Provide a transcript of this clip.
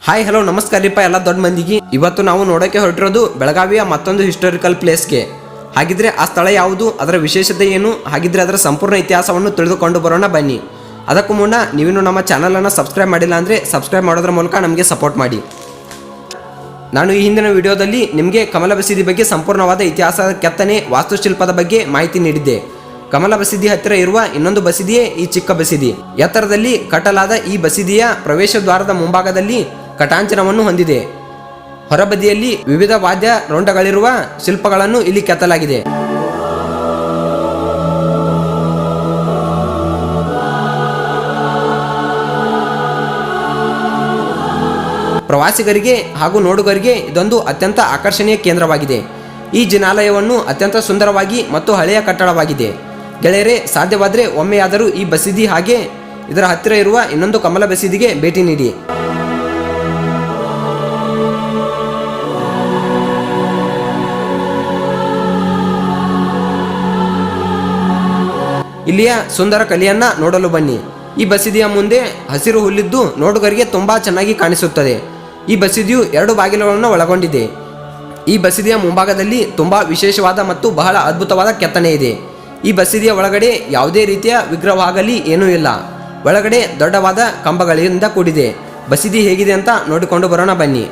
Hi hello ನಮಸ್ಕಾರ ರೀಪ ಎಲ್ಲ ದೊಡ್ಡ ಮಂದಿಗೆ. ಇವತ್ತು ನಾವು ನೋಡೋಕೆ ಹೊರಟಿರೋದು ಬೆಳಗಾವಿಯ ಮತ್ತೊಂದು ಹಿಸ್ಟಾರಿಕಲ್ ಪ್ಲೇಸ್ಗೆ. ಹಾಗಿದ್ರೆ ಆ ಸ್ಥಳ ಯಾವುದು, ಅದರ ವಿಶೇಷತೆ ಏನು, ಹಾಗಿದ್ರೆ ಅದರ ಸಂಪೂರ್ಣ ಇತಿಹಾಸವನ್ನು ತಿಳಿದುಕೊಂಡು ಬರೋಣ ಬನ್ನಿ. ಅದಕ್ಕೂ ಮುನ್ನ ನೀವಿನ್ನು ನಮ್ಮ ಚಾನಲನ್ನು ಸಬ್ಸ್ಕ್ರೈಬ್ ಮಾಡಿಲ್ಲ ಅಂದರೆ ಸಬ್ಸ್ಕ್ರೈಬ್ ಮಾಡೋದ್ರ ಮೂಲಕ ನಮಗೆ ಸಪೋರ್ಟ್ ಮಾಡಿ. ನಾನು ಈ ಹಿಂದಿನ ವಿಡಿಯೋದಲ್ಲಿ ನಿಮಗೆ ಕಮಲ ಬಸದಿ ಬಗ್ಗೆ ಸಂಪೂರ್ಣವಾದ ಇತಿಹಾಸ, ಕೆತ್ತನೆ, ವಾಸ್ತುಶಿಲ್ಪದ ಬಗ್ಗೆ ಮಾಹಿತಿ ನೀಡಿದ್ದೆ. ಕಮಲ ಬಸದಿ ಹತ್ತಿರ ಇರುವ ಇನ್ನೊಂದು ಬಸದಿಯೇ ಈ ಚಿಕ್ಕ ಬಸದಿ. ಎತ್ತರದಲ್ಲಿ ಕಟ್ಟಲಾದ ಈ ಬಸದಿಯ ಪ್ರವೇಶ ದ್ವಾರದ ಮುಂಭಾಗದಲ್ಲಿ ಕಟಾಂಚನವನ್ನು ಹೊಂದಿದೆ. ಹೊರಬದಿಯಲ್ಲಿ ವಿವಿಧ ವಾದ್ಯ ರೋಂಡಗಳಿರುವ ಶಿಲ್ಪಗಳನ್ನು ಇಲ್ಲಿ ಕೆತ್ತಲಾಗಿದೆ. ಪ್ರವಾಸಿಗರಿಗೆ ಹಾಗೂ ನೋಡುಗರಿಗೆ ಇದೊಂದು ಅತ್ಯಂತ ಆಕರ್ಷಣೀಯ ಕೇಂದ್ರವಾಗಿದೆ. ಈ ಜಿನಾಲಯವನ್ನು ಅತ್ಯಂತ ಸುಂದರವಾಗಿ ಮತ್ತು ಹಳೆಯ ಕಟ್ಟಡವಾಗಿದೆ. ಗೆಳೆಯರೇ, ಸಾಧ್ಯವಾದರೆ ಒಮ್ಮೆಯಾದರೂ ಈ ಬಸದಿ ಹಾಗೆ ಇದರ ಹತ್ತಿರ ಇರುವ ಇನ್ನೊಂದು ಕಮಲ ಬಸದಿಗೆ ಭೇಟಿ ನೀಡಿ. ಇಲ್ಲಿಯ ಸುಂದರ ಕಲೆಯನ್ನ ನೋಡಲು ಬನ್ನಿ. ಈ ಬಸದಿಯ ಮುಂದೆ ಹಸಿರು ಹುಲ್ಲಿದ್ದು ನೋಡುಗರಿಗೆ ತುಂಬಾ ಚೆನ್ನಾಗಿ ಕಾಣಿಸುತ್ತದೆ. ಈ ಬಸದಿಯು 2 ಬಾಗಿಲುಗಳನ್ನು ಒಳಗೊಂಡಿದೆ. ಈ ಬಸದಿಯ ಮುಂಭಾಗದಲ್ಲಿ ತುಂಬಾ ವಿಶೇಷವಾದ ಮತ್ತು ಬಹಳ ಅದ್ಭುತವಾದ ಕೆತ್ತನೆ ಇದೆ. ಈ ಬಸದಿಯ ಒಳಗಡೆ ಯಾವುದೇ ರೀತಿಯ ವಿಗ್ರಹವಾಗಲಿ ಏನೂ ಇಲ್ಲ. ಒಳಗಡೆ ದೊಡ್ಡವಾದ ಕಂಬಗಳಿಂದ ಕೂಡಿದೆ. ಬಸದಿ ಹೇಗಿದೆ ಅಂತ ನೋಡಿಕೊಂಡು ಬರೋಣ ಬನ್ನಿ.